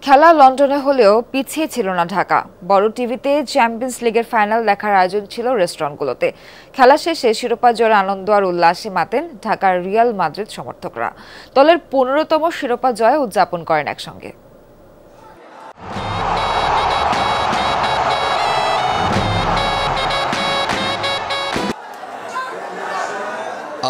খেলা লন্ডনে হলেও পিছিয়ে ছিল না ঢাকা। বড় টিভিতে চ্যাম্পিয়ন্স লিগের ফাইনাল দেখার আয়োজন ছিল রেস্টুরেন্টগুলোতে। খেলা শেষে শিরোপা জয়ের আনন্দ আর উল্লাসে মাতেন ঢাকার রিয়াল মাদ্রিদ সমর্থকরা। দলের 15তম শিরোপা জয় উদযাপন করেন একসঙ্গে।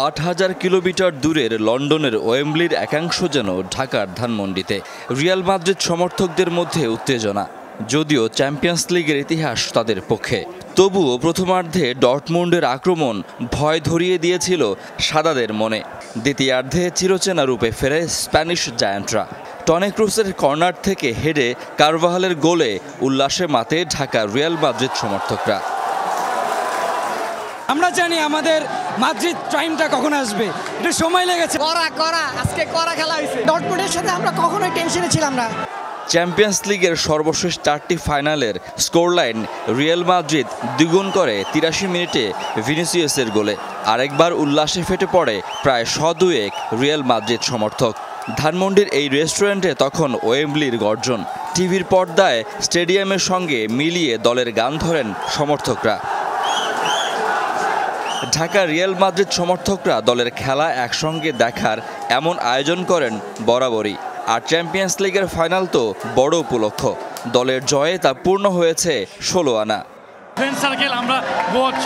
৮,০০০ কিলোমিটার দূরের লন্ডনের ওয়েম্বলির একাংশ যেন ঢাকার ধানমন্ডিতে। রিয়াল মাদ্রিদ সমর্থকদের মধ্যে উত্তেজনা, যদিও চ্যাম্পিয়ন্স লিগের ইতিহাস তাদের পক্ষে। তবুও প্রথমার্ধে ডর্টমুন্ডের আক্রমণ ভয় ধরিয়ে দিয়েছিল সাদাদের মনে। দ্বিতীয়ার্ধে চিরচেনা রূপে ফেরে স্প্যানিশ জায়ান্টরা। টনি ক্রুসের কর্নার থেকে হেডে কারভাহালের গোলে উল্লাসে মাতে ঢাকার রিয়াল মাদ্রিদ সমর্থকরা। আমরা জানি আমাদের মাদ্রিদ টাইমটা কখন আসবে, একটু সময় লেগেছে। আজকে কড়া খেলা হয়েছে। ডর্টমুন্ডের সাথে আমরা কখনোই টেনশনে ছিলাম না। চ্যাম্পিয়ন্স লিগের সর্বশেষ 4টি ফাইনালের স্কোরলাইন রিয়াল মাদ্রিদ দ্বিগুণ করে 83 মিনিটে ভিনিসিয়াসের গোলে। আরেকবার উল্লাসে ফেটে পড়ে প্রায় 102 রিয়াল মাদ্রিদ সমর্থক। ধানমন্ডির এই রেস্টুরেন্টে তখন ওয়েম্বলির গর্জন। টিভির পর্দায় স্টেডিয়ামের সঙ্গে মিলিয়ে দলের গান ধরেন সমর্থকরা। ঢাকা রিয়াল মাদ্রিদ সমর্থকরা দলের খেলা একসঙ্গে দেখার এমন আয়োজন করেন বরাবরই। আর চ্যাম্পিয়ন্স লিগের ফাইনাল তো বড় উপলক্ষ। দলের জয়ে তা পূর্ণ হয়েছে 16 আনা। ফ্রেন্ড সার্কেল আমরা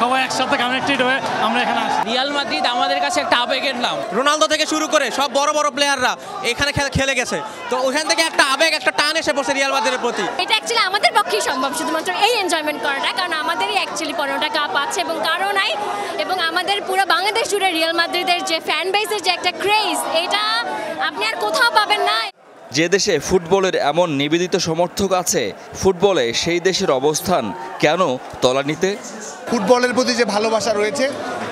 সবাই একসাথে কানেক্টেড হয়ে আমরা এখানে আসি। রিয়াল মাদ্রিদ আমাদের কাছে একটা আবেগের নাম। রোনালদো থেকে শুরু করে সব বড় বড় প্লেয়াররা এখানে খেলে গেছে, তো ওখান থেকে একটা আবেগ, একটা টান এসে পড়ছে রিয়াল মাদ্রিদের প্রতি। এটা অ্যাকচুয়ালি আমাদের পক্ষেই সম্ভব, শুধুমাত্র এই এনজয়মেন্ট করাটা, কারণ আমাদেরই অ্যাকচুয়ালি 15টা কাপ আছে এবং কারো নাই। এবং আমাদের পুরো বাংলাদেশ জুড়ে রিয়াল মাদ্রিদের যে ফ্যান বেসের যে একটা ক্রেজ, এটা আপনি আর কোথাও পাবেন না। যে দেশে ফুটবলের এমন নিবেদিত সমর্থক আছে, ফুটবলে সেই দেশের অবস্থান কেন তলানিতে? ফুটবলের প্রতি যে ভালোবাসা রয়েছে,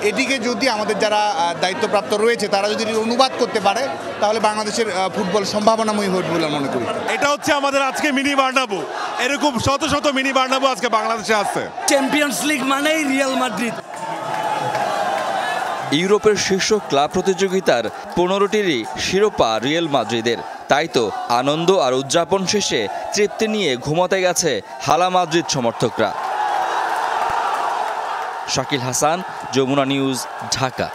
এটিকে যদি আমাদের যারা দায়িত্বপ্রাপ্ত রয়েছে তারা যদি অনুবাদ করতে পারে, তাহলে বাংলাদেশের ফুটবল সম্ভাবনাময়ী হবে বলে মনে করি। এটা হচ্ছে আমাদের আজকে মিনি বার্নাব্যু। এরকম শত শত মিনি বার্নাব্যু আজকে বাংলাদেশে আছে। চ্যাম্পিয়ন্স লিগ মানেই রিয়াল মাদ্রিদ। ইউরোপের শীর্ষ ক্লাব প্রতিযোগিতার 15টিরই শিরোপা রিয়াল মাদ্রিদের। তাই তো আনন্দ আর উদযাপন শেষে তৃপ্তি নিয়ে ঘুমাতে গেছে হালা মাদ্রিদ সমর্থকরা। শাকিল হাসান, যমুনা নিউজ, ঢাকা।